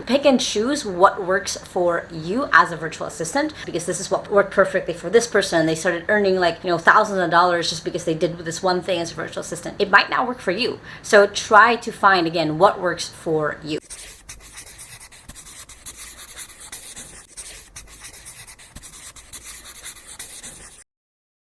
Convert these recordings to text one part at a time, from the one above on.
pick and choose what works for you as a virtual assistant, because this is what worked perfectly for this person. They started earning thousands of dollars just because they did this one thing as a virtual assistant. It might not work for you. So try to find, again, what works for you.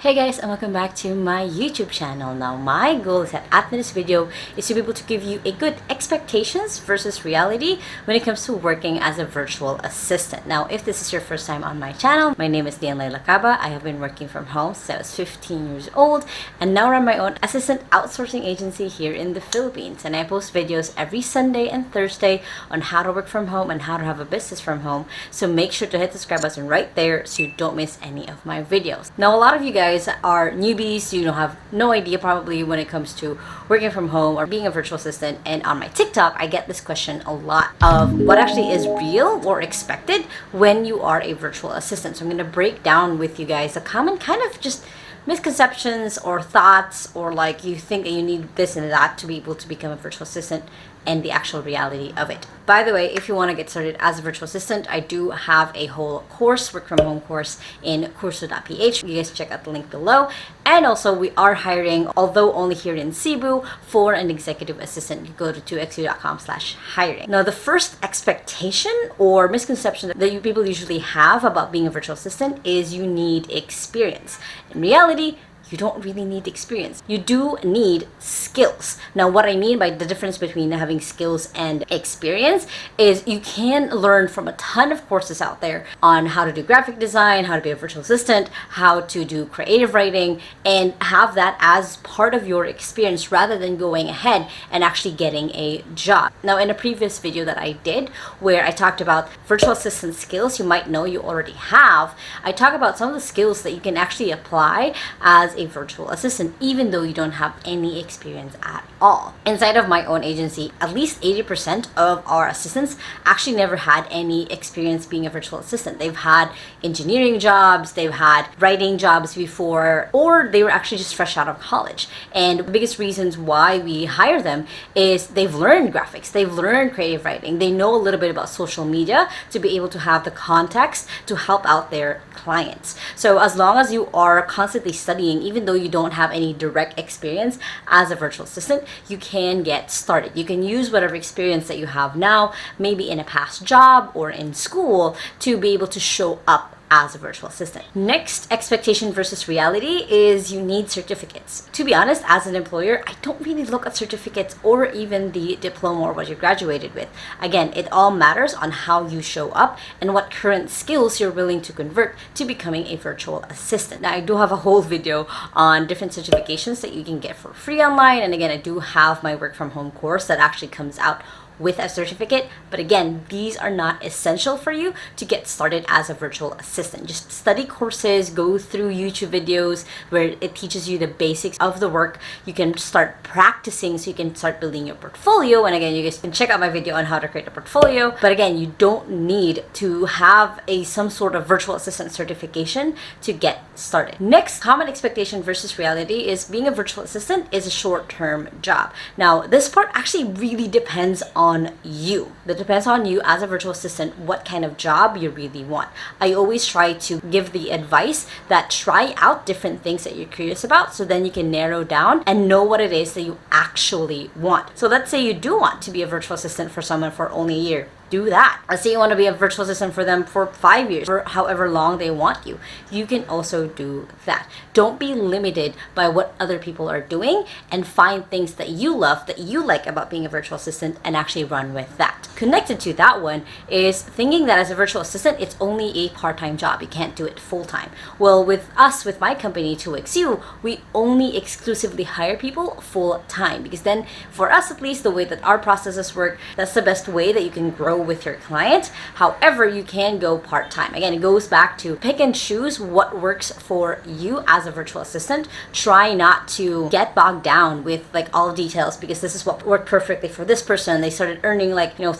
Hey guys, and welcome back to my YouTube channel. Now, my goal is that after this video is to be able to give you a good expectations versus reality when it comes to working as a virtual assistant. Now, if this is your first time on my channel, my name is Lacaba. I have been working from home since I was 15 years old and now run my own assistant outsourcing agency here in the Philippines. And I post videos every Sunday and Thursday on how to work from home and how to have a business from home. So make sure to hit the subscribe button right there so you don't miss any of my videos. Now, a lot of you guys are newbies, you have no idea probably when it comes to working from home or being a virtual assistant. And on my TikTok, I get this question a lot of what actually is real or expected when you are a virtual assistant. So I'm going to break down with you guys a common kind of just misconceptions or thoughts, or you think that you need this and that to be able to become a virtual assistant, and the actual reality of it. By the way, if you want to get started as a virtual assistant, I do have a whole course, work from home course in curso.ph. You guys check out the link below. And also, we are hiring, although only here in Cebu, for an executive assistant. You go to 2xu.com/hiring. Now, the first expectation or misconception that people usually have about being a virtual assistant is you need experience. In reality, you don't really need experience. You do need skills. Now, what I mean by the difference between having skills and experience is you can learn from a ton of courses out there on how to do graphic design, how to be a virtual assistant, how to do creative writing, and have that as part of your experience rather than going ahead and actually getting a job. Now, in a previous video that I did where I talked about virtual assistant skills you might know you already have, I talk about some of the skills that you can actually apply as a virtual assistant even though you don't have any experience at all. Inside of my own agency, at least 80% of our assistants actually never had any experience being a virtual assistant. They've had engineering jobs, they've had writing jobs before, or they were actually just fresh out of college. And the biggest reasons why we hire them is they've learned graphics, they've learned creative writing, they know a little bit about social media to be able to have the context to help out their clients. So as long as you are constantly studying, even though you don't have any direct experience as a virtual assistant, you can get started. You can use whatever experience that you have now, maybe in a past job or in school, to be able to show up as a virtual assistant. Next expectation versus reality is you need certificates. To be honest, as an employer, I don't really look at certificates or even the diploma or what you graduated with. Again, it all matters on how you show up and what current skills you're willing to convert to becoming a virtual assistant. Now, I do have a whole video on different certifications that you can get for free online. And again, I do have my work from home course that actually comes out with a certificate. But again, these are not essential for you to get started as a virtual assistant. Just study courses, go through YouTube videos where it teaches you the basics of the work. You can start practicing so you can start building your portfolio. And again, you guys can check out my video on how to create a portfolio. But again, you don't need to have some sort of virtual assistant certification to get started. Next common expectation versus reality is being a virtual assistant is a short-term job. Now, this part actually really depends on you. That depends on you as a virtual assistant, what kind of job you really want. I always try to give the advice that try out different things that you're curious about so then you can narrow down and know what it is that you actually want. So let's say you do want to be a virtual assistant for someone for only a year. Do that. Let's say you want to be a virtual assistant for them for 5 years or however long they want you. You can also do that. Don't be limited by what other people are doing, and find things that you love, that you like about being a virtual assistant, and actually run with that. Connected to that one is thinking that as a virtual assistant, it's only a part-time job. You can't do it full-time. Well, with us, with my company, 2xu, we only exclusively hire people full-time, because then for us, at least the way that our processes work, that's the best way that you can grow with your client. However, you can go part-time. Again, it goes back to pick and choose what works for you as a virtual assistant. Try not to get bogged down with all details, because this is what worked perfectly for this person. They started earning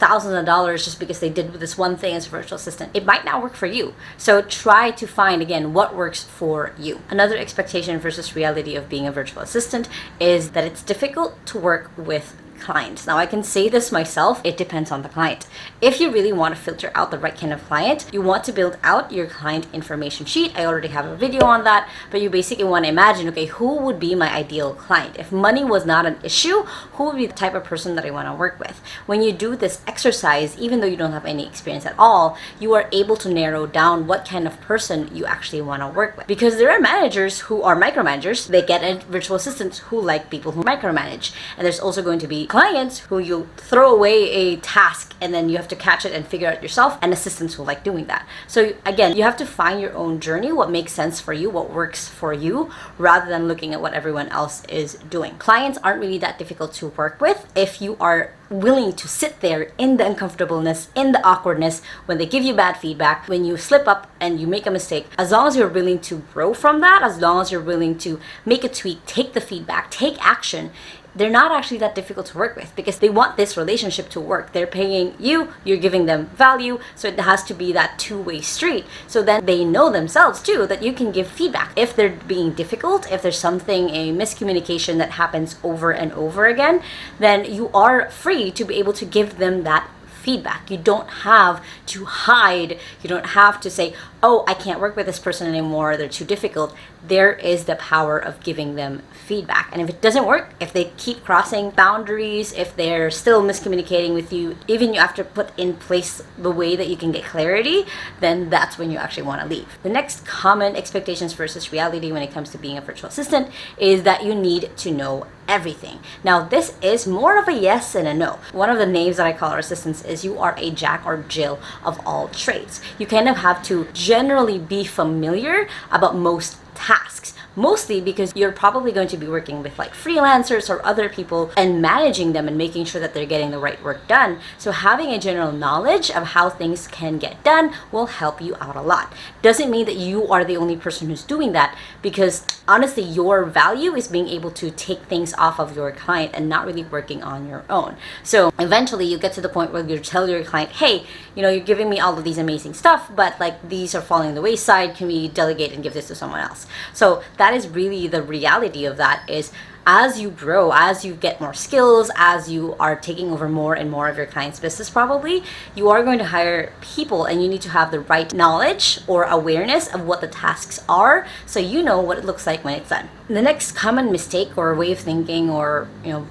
thousands of dollars just because they did this one thing as a virtual assistant. It might not work for you. So try to find, again, what works for you. Another expectation versus reality of being a virtual assistant is that it's difficult to work with clients. Now, I can say this myself, it depends on the client. If you really want to filter out the right kind of client, you want to build out your client information sheet. I already have a video on that, but you basically want to imagine, okay, who would be my ideal client? If money was not an issue, who would be the type of person that I want to work with? When you do this exercise, even though you don't have any experience at all, you are able to narrow down what kind of person you actually want to work with. Because there are managers who are micromanagers. They get a virtual assistant who like people who micromanage. And there's also going to be clients who you throw away a task and then you have to catch it and figure out yourself, and assistants who like doing that. So again, you have to find your own journey, what makes sense for you, what works for you, rather than looking at what everyone else is doing. Clients aren't really that difficult to work with if you are willing to sit there in the uncomfortableness, in the awkwardness, when they give you bad feedback, when you slip up and you make a mistake. As long as you're willing to grow from that, as long as you're willing to make a tweak, take the feedback, take action, they're not actually that difficult to work with, because they want this relationship to work. They're paying you, you're giving them value, so it has to be that two-way street. So then they know themselves too that you can give feedback. If they're being difficult, if there's something, a miscommunication that happens over and over again, then you are free to be able to give them that feedback. You don't have to hide. You don't have to say, oh, I can't work with this person anymore, they're too difficult. There is the power of giving them feedback. And if it doesn't work, if they keep crossing boundaries, if they're still miscommunicating with you, even you have to put in place the way that you can get clarity, then that's when you actually want to leave. The next common expectations versus reality when it comes to being a virtual assistant is that you need to know everything. Now, this is more of a yes and a no. One of the names that I call our assistants is you are a jack or Jill of all trades. You kind of have to generally be familiar about most tasks, mostly because you're probably going to be working with like freelancers or other people and managing them and making sure that they're getting the right work done. So having a general knowledge of how things can get done will help you out a lot. Doesn't mean that you are the only person who's doing that, because honestly, your value is being able to take things off of your client and not really working on your own. So eventually you get to the point where you tell your client, hey, you're giving me all of these amazing stuff, but like these are falling the wayside. Can we delegate and give this to someone else? So that is really the reality of that, is as you grow, as you get more skills, as you are taking over more and more of your client's business, probably you are going to hire people, and you need to have the right knowledge or awareness of what the tasks are, so you know what it looks like when it's done. The next common mistake or way of thinking, or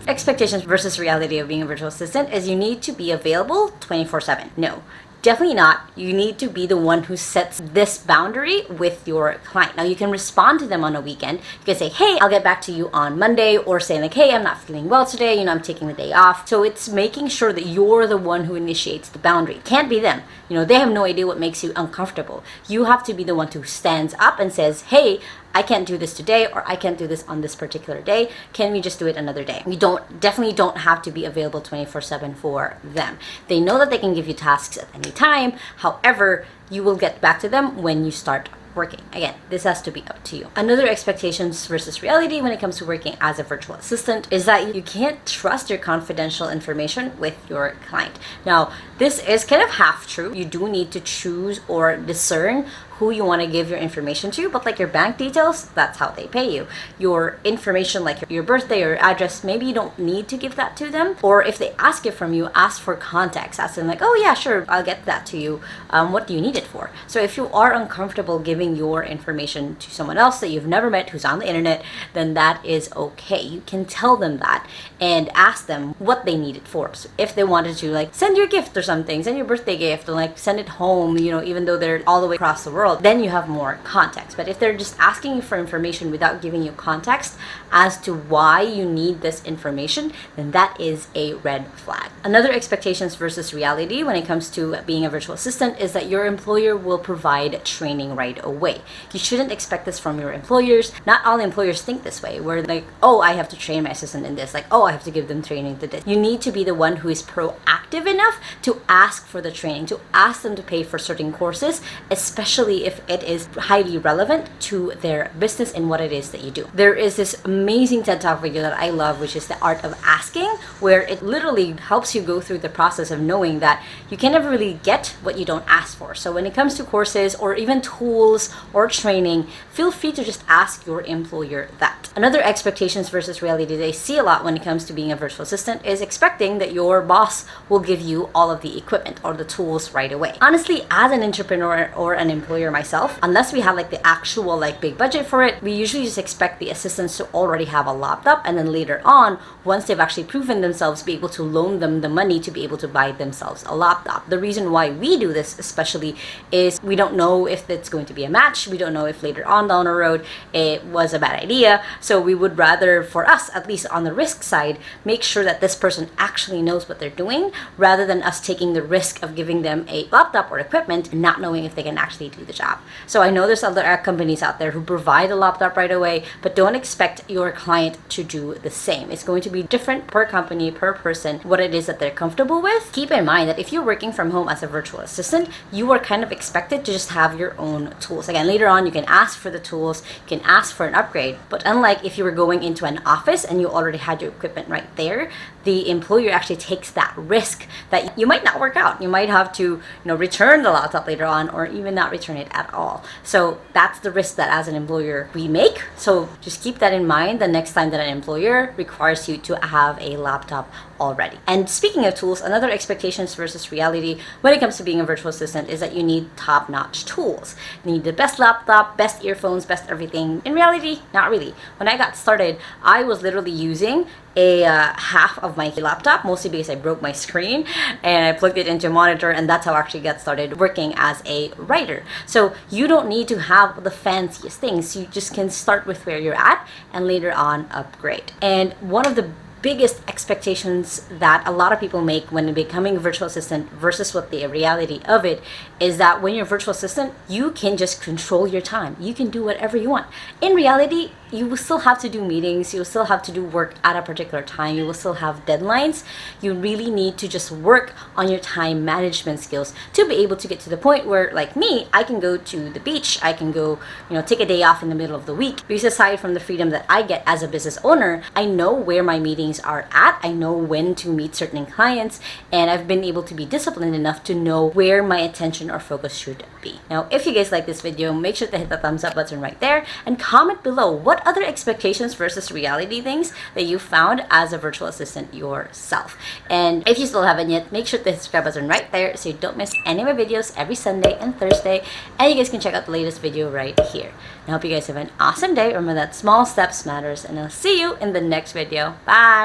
expectations versus reality of being a virtual assistant, is you need to be available 24/7. No. Definitely not. You need to be the one who sets this boundary with your client. Now, you can respond to them on a weekend. You can say, hey, I'll get back to you on Monday, or say like, hey, I'm not feeling well today, I'm taking the day off. So it's making sure that you're the one who initiates the boundary. It can't be them. They have no idea what makes you uncomfortable. You have to be the one who stands up and says, hey, I can't do this today, or I can't do this on this particular day. Can we just do it another day? You definitely don't have to be available 24/7 for them. They know that they can give you tasks at any time. However, you will get back to them when you start working. Again, this has to be up to you. Another expectations versus reality when it comes to working as a virtual assistant is that you can't trust your confidential information with your client. Now, this is kind of half true. You do need to choose or discern who you want to give your information to, but like your bank details, that's how they pay you. Your information, like your birthday or address, maybe you don't need to give that to them. Or if they ask it from you, ask for context. Ask them like, oh yeah, sure, I'll get that to you. What do you need it for? So if you are uncomfortable giving your information to someone else that you've never met who's on the internet, then that is okay. You can tell them that and ask them what they need it for. So if they wanted to like send your gift or something, send your birthday gift, or like send it home, even though they're all the way across the world, then you have more context. But if they're just asking you for information without giving you context as to why you need this information, then that is a red flag. Another expectations versus reality when it comes to being a virtual assistant is that your employer will provide training right away. You shouldn't expect this from your employers. Not all employers think this way, where like, oh, I have to train my assistant in this, like, oh, I have to give them training to this. You need to be the one who is proactive enough to ask for the training, to ask them to pay for certain courses, especially especially if it is highly relevant to their business and what it is that you do. There is this amazing TED Talk video that I love, which is The Art of Asking, where it literally helps you go through the process of knowing that you can never really get what you don't ask for. So when it comes to courses or even tools or training, feel free to just ask your employer that. Another expectations versus reality that I see a lot when it comes to being a virtual assistant is expecting that your boss will give you all of the equipment or the tools right away. Honestly, as an entrepreneur or an employer myself, unless we have like the actual like big budget for it, we usually just expect the assistants to already have a laptop, and then later on, once they've actually proven themselves, be able to loan them the money to be able to buy themselves a laptop. The reason why we do this especially is we don't know if it's going to be a match. We don't know if later on down the road it was a bad idea. So we would rather, for us, at least on the risk side, make sure that this person actually knows what they're doing, rather than us taking the risk of giving them a laptop or equipment and not knowing if they can actually do the job. So I know there's other companies out there who provide a laptop right away, but don't expect your client to do the same. It's going to be different per company, per person, what it is that they're comfortable with. Keep in mind that if you're working from home as a virtual assistant, you are kind of expected to just have your own tools. Again, later on, you can ask for the tools, you can ask for an upgrade, but unlike if you were going into an office and you already had your equipment right there, the employer actually takes that risk that you might not work out. You might have to, return the laptop later on, or even not return it at all. So that's the risk that as an employer we make. So just keep that in mind the next time that an employer requires you to have a laptop already. And speaking of tools, another expectations versus reality when it comes to being a virtual assistant is that you need top-notch tools. You need the best laptop, best earphones, best everything. In reality, not really. When I got started, I was literally using a half of my laptop, mostly because I broke my screen and I plugged it into a monitor, and that's how I actually got started working as a writer. So you don't need to have the fanciest things. You just can start with where you're at and later on upgrade. And one of the biggest expectations that a lot of people make when becoming a virtual assistant versus what the reality of it is that when you're a virtual assistant, you can just control your time. You can do whatever you want. In reality, you will still have to do meetings. You will still have to do work at a particular time. You will still have deadlines. You really need to just work on your time management skills to be able to get to the point where, like me, I can go to the beach. I can go, take a day off in the middle of the week. Because aside from the freedom that I get as a business owner, I know where my meetings are at. I know when to meet certain clients, and I've been able to be disciplined enough to know where my attention or focus should be. Now, if you guys like this video, make sure to hit the thumbs up button right there and comment below what other expectations versus reality things that you found as a virtual assistant yourself. And if you still haven't yet, make sure to hit the subscribe button right there so you don't miss any of my videos every Sunday and Thursday, and you guys can check out the latest video right here. I hope you guys have an awesome day. Remember that small steps matters, and I'll see you in the next video. Bye!